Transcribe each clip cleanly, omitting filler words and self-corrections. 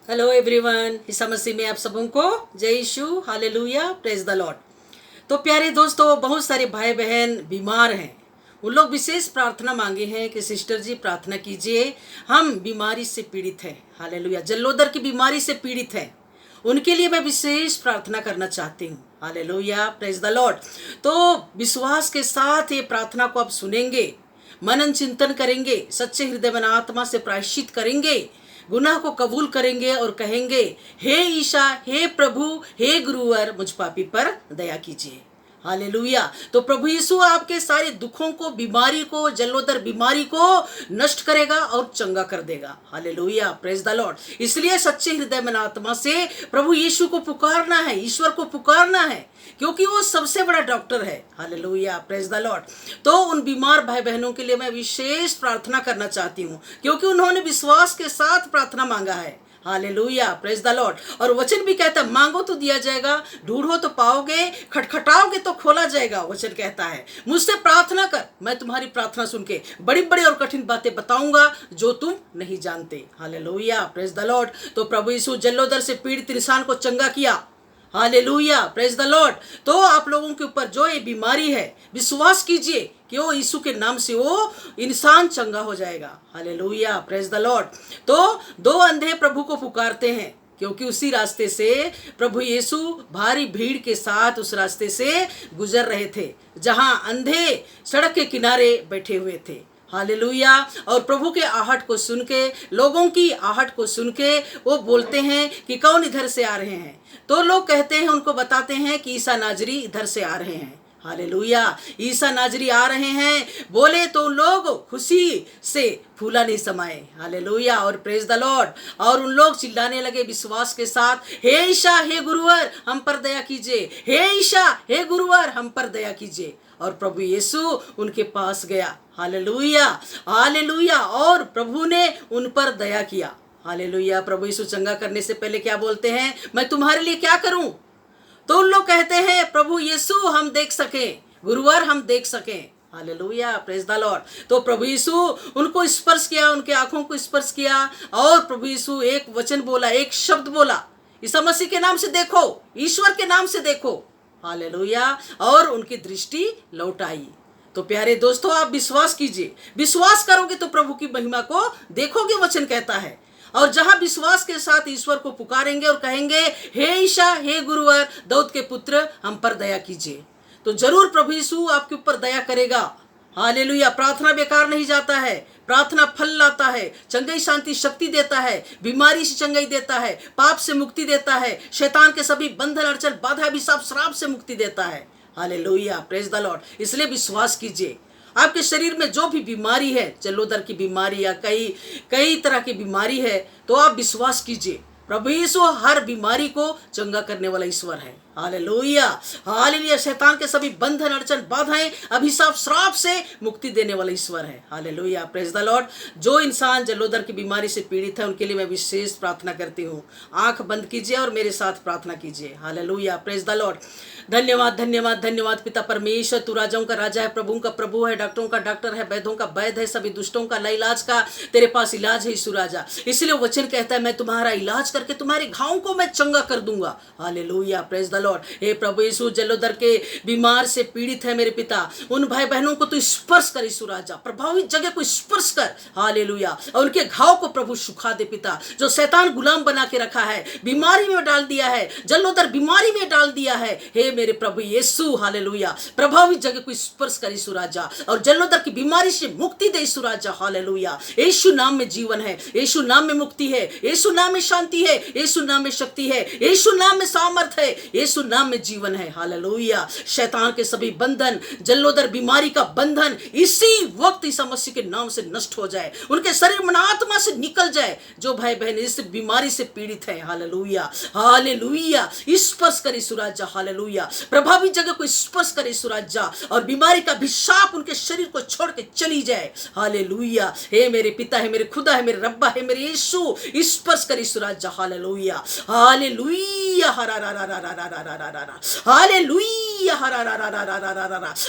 Hello everyone, Isa Masih में आप सबको जय यीशु, हालेलुया, प्रेज द लॉर्ड। तो प्यारे दोस्तों, बहुत सारे भाई बहन बीमार हैं। उन लोग विशेष प्रार्थना मांगे हैं कि सिस्टर जी प्रार्थना कीजिए, हम बीमारी से पीड़ित हैं। हालेलुया, जलोदर की बीमारी से पीड़ित हैं, उनके लिए मैं विशेष प्रार्थना करना चाहती हूँ। Hallelujah, praise the Lord. तो विश्वास के साथ ये प्रार्थना को आप सुनेंगे, मनन चिंतन करेंगे, सच्चे हृदय मन आत्मा से प्रायश्चित करेंगे, गुनाह को कबूल करेंगे और कहेंगे, हे ईशा, हे प्रभु, हे गुरुवर, मुझ पापी पर दया कीजिए। हालेलुया। तो प्रभु यीशु आपके सारे दुखों को, बीमारी को, जलोदर बीमारी को नष्ट करेगा और चंगा कर देगा। Hallelujah, praise the Lord. इसलिए सच्चे हृदय मन आत्मा से प्रभु यीशु को पुकारना है, ईश्वर को पुकारना है, क्योंकि वो सबसे बड़ा डॉक्टर है। Hallelujah, praise the Lord. तो उन बीमार भाई बहनों के लिए मैं विशेष प्रार्थना करना चाहती हूँ, क्योंकि उन्होंने विश्वास के साथ प्रार्थना मांगा है। Hallelujah, praise the Lord. और वचन भी कहता है, मांगो तो दिया जाएगा, ढूंढो तो पाओगे, खटखटाओगे तो खोला जाएगा। वचन कहता है, मुझसे प्रार्थना कर, मैं तुम्हारी प्रार्थना सुन के बड़ी बड़ी और कठिन बातें बताऊंगा जो तुम नहीं जानते। Hallelujah, praise the Lord. तो प्रभु यीशु जलोदर से पीड़ित इंसान को चंगा किया। Hallelujah, praise the Lord. तो आप लोगों के ऊपर जो ये बीमारी है, विश्वास कीजिए कि वो यीशु के नाम से वो इंसान चंगा हो जाएगा। Hallelujah, praise the Lord. तो दो अंधे प्रभु को पुकारते हैं, क्योंकि उसी रास्ते से प्रभु यीशु भारी भीड़ के साथ उस रास्ते से गुजर रहे थे, जहां अंधे सड़क के किनारे बैठे हुए थे। हालेलुया। और प्रभु के आहट को सुन के, लोगों की आहट को सुन के वो बोलते हैं कि कौन इधर से आ रहे हैं। तो लोग कहते हैं, उनको बताते हैं कि ईसा नाजरी इधर से आ रहे हैं। हालेलुया, ईसा नाजरी आ रहे हैं बोले तो लोग खुशी से फूला नहीं समाए। हालेलुया, और प्रेज द लॉर्ड। और उन लोग चिल्लाने लगे विश्वास के साथ, हे ईशा, हे गुरुवर, हम पर दया कीजिए, हे ईशा, हे गुरुवर, हम पर दया कीजिए। और प्रभु यीशु उनके पास गया। Hallelujah, hallelujah. और प्रभु ने उन पर दया किया। हालेलुया। प्रभु यीशु चंगा करने से पहले क्या बोलते हैं, मैं तुम्हारे लिए क्या करूं? तो उन लोग कहते हैं, प्रभु यीशु हम देख सकें, गुरुवर हम देख सकें। Hallelujah, praise the Lord. तो प्रभु यीशु उनको स्पर्श किया, उनके आंखों को स्पर्श किया, और प्रभु यीशु एक वचन बोला, एक शब्द बोला, ईसा मसीह के नाम से देखो, ईश्वर के नाम से देखो। हालेलुया, और उनकी दृष्टि लौट आई। तो प्यारे दोस्तों, आप विश्वास कीजिए, विश्वास करोगे तो प्रभु की महिमा को देखोगे, वचन कहता है। और जहां विश्वास के साथ ईश्वर को पुकारेंगे और कहेंगे, हे ईशा, हे गुरुवर, दाऊद के पुत्र, हम पर दया कीजिए, तो जरूर प्रभु यीशु आपके ऊपर दया करेगा। हालेलुया। प्रार्थना बेकार नहीं जाता है, प्रार्थना फल लाता है, चंगाई, शांति, शक्ति देता है, बीमारी से चंगाई देता है, पाप से मुक्ति देता है, शैतान के सभी बंधन, अड़चन, बाधा, अभिशाप, श्राप से मुक्ति देता है। Hallelujah, praise the Lord. इसलिए विश्वास कीजिए, आपके शरीर में जो भी बीमारी है, जलोदर की बीमारी या कई तरह की बीमारी है, तो आप विश्वास कीजिए, प्रभु यीशु हर बीमारी को चंगा करने वाला ईश्वर है। Hallelujah, hallelujah. शैतान के सभी बंधन, अड़चन, बाधाएं, अभिशाप, श्राप से मुक्ति देने वाला ईश्वर है। Hallelujah, praise the Lord. जो इंसान जलोदर की बीमारी से पीड़ित है, उनके लिए मैं विशेष प्रार्थना करती हूँ। आंख बंद कीजिए और मेरे साथ प्रार्थना कीजिए। Hallelujah, praise the Lord. धन्यवाद, धन्यवाद, धन्यवाद पिता परमेश्वर, तू राजाओं का राजा है, प्रभुओं का प्रभु है, डॉक्टरों का डॉक्टर है, वैद्यों का वैद्य है, सभी दुष्टों का लाइलाज का तेरे पास इलाज है यीशु राजा। इसलिए वचन कहता है, मैं तुम्हारा इलाज करके तुम्हारे घावों को मैं चंगा कर दूंगा। Hallelujah, praise the lord. हे प्रभु यीशु, जलोदर के बीमार से पीड़ित है मेरे पिता, उन भाई बहनों को तू स्पर्श कर यीशु राजा, प्रभावित जगह को स्पर्श कर। हालेलुया। और उनके घाव को प्रभु सुखा दे पिता, जो शैतान गुलाम बना के रखा है, बीमारी में डाल दिया है, जलोदर बीमारी में डाल दिया है। हे मेरे प्रभु यीशु, हालेलुया, प्रभावित जगह को स्पर्श कर यीशु राजा, और जलोदर की बीमारी से मुक्ति दे यीशु राजा। हालेलुया। यीशु नाम में जीवन है, यीशु नाम में मुक्ति है, यीशु नाम में शांति है, यीशु नाम में शक्ति है, यीशु नाम में सामर्थ है, यीशु नाम में जीवन है। हालेलुया। शैतान के सभी बंधन, जलोदर बीमारी का बंधन इसी वक्त ईसा मसीह के नाम से नष्ट हो जाए, उनके शरीर मन आत्मा से निकल जाए, जो भाई बहन इस बीमारी से पीड़ित है। Hallelujah, hallelujah. स्पर्श करे यीशु राजा। हालेलुया। प्रभावित जगह को स्पर्श करे यीशु राजा, और बीमारी का अभिशाप उनके शरीर को छोड़ के चली जाए। हालेलुया। हे मेरे पिता, है मेरे खुदा, है मेरे रब्बा, है मेरे यीशु, स्पर्श करे यीशु राजा। हालेलुया हालेलुया हालेलुया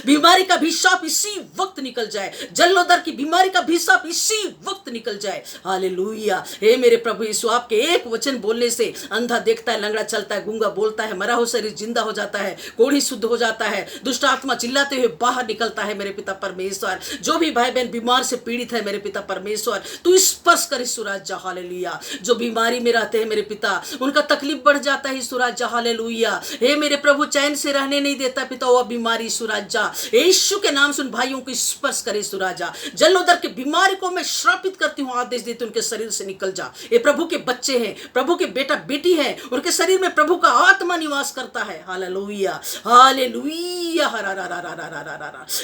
बीमारी का अभिशाप इसी वक्त निकल जाए, जलोदर की बीमारी का अभिशाप इसी वक्त निकल जाए। हालेलुया। हे मेरे प्रभु यीशु, आपके एक वचन बोलने से अंधा देखता है, लंगड़ा चलता है, गूंगा बोलता है, मरा हो शरीर जिंदा हो जाता है, कोढ़ी शुद्ध हो जाता है, दुष्ट आत्मा चिल्लाते हुए बाहर निकलता है। मेरे पिता परमेश्वर, जो भी भाई बहन बीमार से पीड़ित है मेरे पिता परमेश्वर, तू स्पर्श कर यीशु राजा। हालेलुया। जो बीमारी में रहते हैं मेरे पिता, उनका तकलीफ बढ़ जाता है यीशु राजा। हालेलुया। हे मेरे प्रभु, चैन से रहने नहीं देता पिता वो बीमारी यीशु राजा। यीशु के नाम से उन भाइयों को स्पर्श करे यीशु राजा। जलोदर की बीमारी को मैं श्रापित करती हूँ, आदेश देती हूं उनके शरीर से निकल जा। ये प्रभु के बच्चे हैं, प्रभु के बेटा बेटी है, उनके शरीर में प्रभु का आत्मा निवास करता है। हालेलुया हालेलुया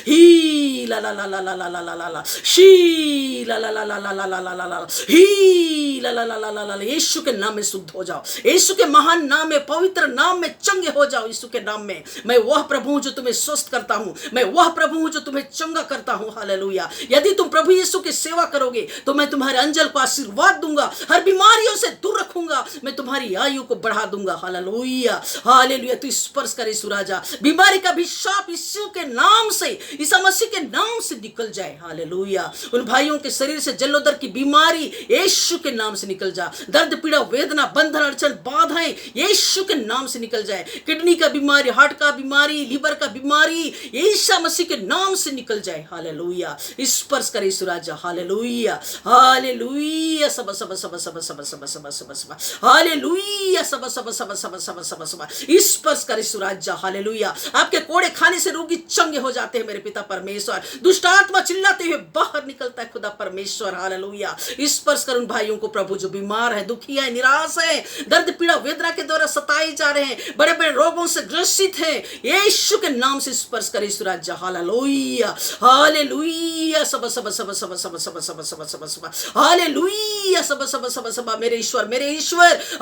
ही ला ला ला ला ला ला ला ला ला ला शी ला ला ला ला ला ला ला ला ला ला ही ला ला ला ला ला ला। यीशु के नाम में शुद्ध हो जाओ, यीशु के महान नाम में, पवित्र नाम में चंगे हो जाओ। यीशु के नाम में मैं वह प्रभु हूं जो तुम्हें स्वस्थ करता हूं, मैं वह प्रभु हूं जो तुम्हें चंगा करता हूं। हालेलुया। यदि तुम प्रभु यीशु की सेवा करोगे तो मैं तुम्हारे अंजल को आशीर्वाद दूंगा, हर बीमारियों से दूर रखूंगा, मैं तुम्हारी आयु को बढ़ा दूंगा। Hallelujah hallelujah. तू स्पर्श करे यीशु राजा, बीमारी का अभिशाप यीशु के नाम से, ईसा मसीह के नाम से निकल जाए। हालेलुया। उन भाइयों के शरीर से जलोदर की बीमारी यीशु के नाम से निकल जा, दर्द पीड़ा वेदना बंधन अड़चन बाधाएं यीशु के नाम से निकल जाए। किडनी का बीमारी, हार्ट का बीमारी, लीवर का बीमारी ईसा मसीह के नाम से निकल जाए। हालेलुया। स्पर्श करे यीशु राजा। Hallelujah hallelujah. सब सब सब सब सब सब सब सब सब हालेलुया। सब सब सब सब सब सब सब स्पर्श करे यीशु राजा। हालेलुया। आपके कोड़े खाने से रोगी चंगे हो जाते हैं मेरे पिता परमेश्वर, दुष्ट आत्मा चिल्लाते हुए बाहर निकलता है खुदा परमेश्वर। हालेलुया। स्पर्श कर उन भाइयों को प्रभु जो बीमार है, दुखी है, निराश है, दर्द पीड़ा वेदना के द्वारा सताए जा रहे हैं, बड़े बड़े रोगों से ग्रसित है, यीशु के नाम से स्पर्श करे यीशु राजा। Hallelujah hallelujah. सब सब सब सब सब सब सब सब सब सब हालेलुया। सब सब सब सब मेरे ईश्वर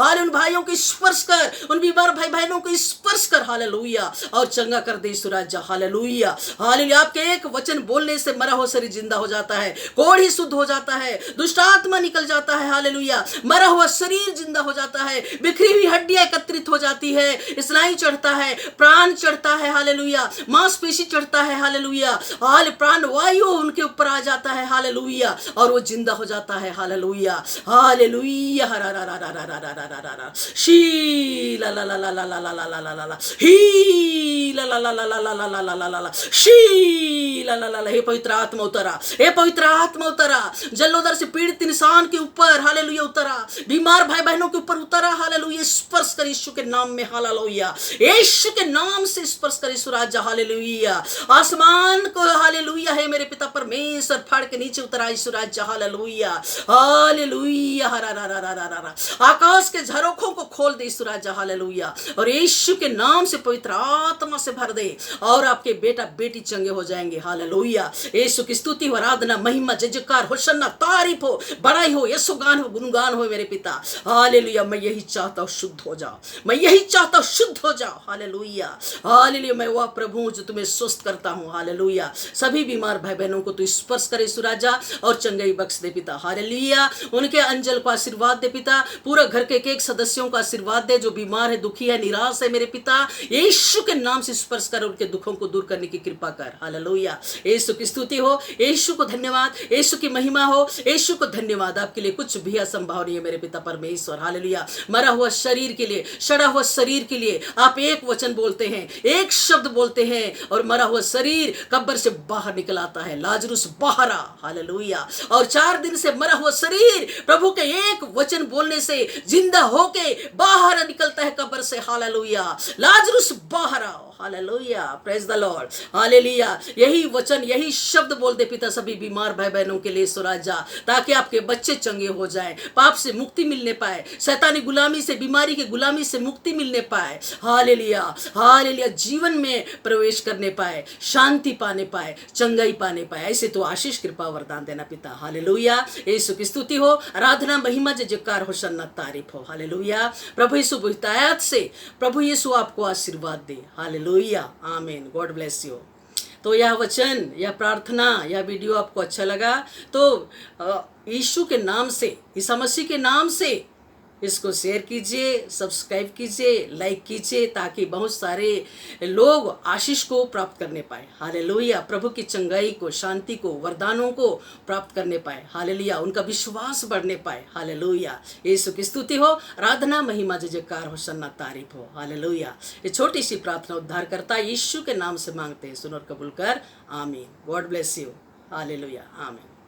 हाले उन भाइयों को स्पर्श कर, उन बीमार भाई बहनों को स्पर्श कर। हालेलुया। और चंगा कर दे यीशु राजा। Hallelujah hallelujah. आपके एक वचन बोलने से मरा हो शरीर जिंदा हो जाता है, कोढ़ी शुद्ध हो जाता है, दुष्ट आत्मा निकल जाता है। हालेलुया। मरा हुआ शरीर जिंदा हो जाता है, बिखरी हुई हड्डियां एकत्रित हो जाती है, स्नायु चढ़ता है, प्राण चढ़ता है। हालेलुया। मांसपेशी चढ़ता है। हालेलुया। हाल प्राण वायु उनके ऊपर आ जाता है। हालेलुया। और वो जिंदा हो जाता है। Hallelujah hallelujah. हरा रा रा रा रा रा रा रा रा रा शी ला ला ला ला ला ला ला ला ला ला ला ही ला ला ला ला ला ला ला ला ला ला ला शी ला ला ला ला। हे पवित्र आत्मा उतरा, हे पवित्र आत्मा उतरा, जलोदर से पीड़ित इंसान के ऊपर। हालेलुया उतरा, बीमार भाई बहनों के ऊपर उतरा। हालेलुया। स्पर्श कर यीशु के नाम में। हालेलुया। यीशु के नाम से स्पर्श कर यीशु राजा। हालेलुया। आसमान को हालेलुया है मेरे पिता परमेश्वर फाड़ के नीचे उतरा यीशु राजा। Hallelujah hallelujah. हरा रा रा रा रा रा। आकाश के झरोखों को खोल दे यीशु राजा। हालेलुया। और यीशु के नाम से पवित्र आत्मा से भर दे और आपके बेटा बेटी चंगे हो जाएंगे। हालेलुया। यीशु की स्तुति हो, आराधना, महिमा, जयजयकार, होशन्ना, तारीफ हो, बड़ाई हो, यशोगान हो, गुणगान हो मेरे पिता। हालेलुया। मैं यही चाहता हूँ शुद्ध हो जाओ, मैं यही चाहता हूँ शुद्ध हो जाओ। Hallelujah hallelujah. मैं वह प्रभु हूँ जो तुम्हें स्वस्थ करता हूँ। हालेलुया। सभी बीमार भाई बहनों को तू स्पर्श करे यीशु राजा और चंगाई बख्श दे पिता। हालेलुया। उनके अंजल को आशीर्वाद दे पिता, पूरा घर के एक सदस्यों को आशीर्वाद दे जो बीमार है, दुखी है, निराश है मेरे पिता। यीशु के नाम से स्पर्श कर, उनके दुखों को दूर करने की कृपा कर। हालेलुया। यीशु की स्तुति हो, यीशु को धन्यवाद, यीशु की महिमा हो, यीशु को धन्यवाद। आपके लिए कुछ भी असंभव नहीं है मेरे पिता परमेश्वर। हालेलुया। मरा हुआ शरीर के लिए, सड़ा हुआ शरीर के लिए आप एक वचन बोलते हैं, एक शब्द बोलते हैं और मरा हुआ शरीर कब्र से बाहर निकल आता है। लाजरुस बाहर आ। हालेलुया। और 4 दिन से मरा हुआ शरीर प्रभु के एक वचन बोलने से जिंदा होके बाहर निकलता है कब्र से। हालेलुया। लाजरुस बाहर आओ। Hallelujah. Praise the Lord. Hallelujah. यही वचन, यही शब्द बोल दे पिता सभी बीमार भाई बहनों के लिए यीशु राजा, ताकि आपके बच्चे चंगे हो जाएं, पाप से मुक्ति मिलने पाए, शैतानी गुलामी से, बीमारी की गुलामी से मुक्ति मिलने पाए। Hallelujah hallelujah. जीवन में प्रवेश करने पाए, शांति पाने पाए, चंगाई पाने पाए। ऐसे तो आशीष कृपा वरदान देना पिता। हालेलुया। यीशु की स्तुति हो, आराधना, महिमा, जयजयकार, होशन्ना, तारीफ हो। हालेलुया। प्रभु यीशु बहुतायत से प्रभु यीशु आपको आशीर्वाद दे। हालेलुया आमीन। God bless you. तो यह वचन, यह प्रार्थना, यह वीडियो आपको अच्छा लगा तो यीशु के नाम से, ईसा मसीह के नाम से इसको शेयर कीजिए, सब्सक्राइब कीजिए, लाइक कीजिए, ताकि बहुत सारे लोग आशीष को प्राप्त करने पाए। हालेलुया। प्रभु की चंगाई को, शांति को, वरदानों को प्राप्त करने पाए। हालेलुया। उनका विश्वास बढ़ने पाए। हालेलुया। यीशु की स्तुति हो, आराधना, महिमा, जय जयकार, होशन्ना, तारीफ हो। हालेलुया। ये छोटी सी प्रार्थना उद्धारकर्ता यीशु के नाम से मांगते हैं, सुन और कबूल कर। आमीन। God bless you. हालेलुया। आमीन।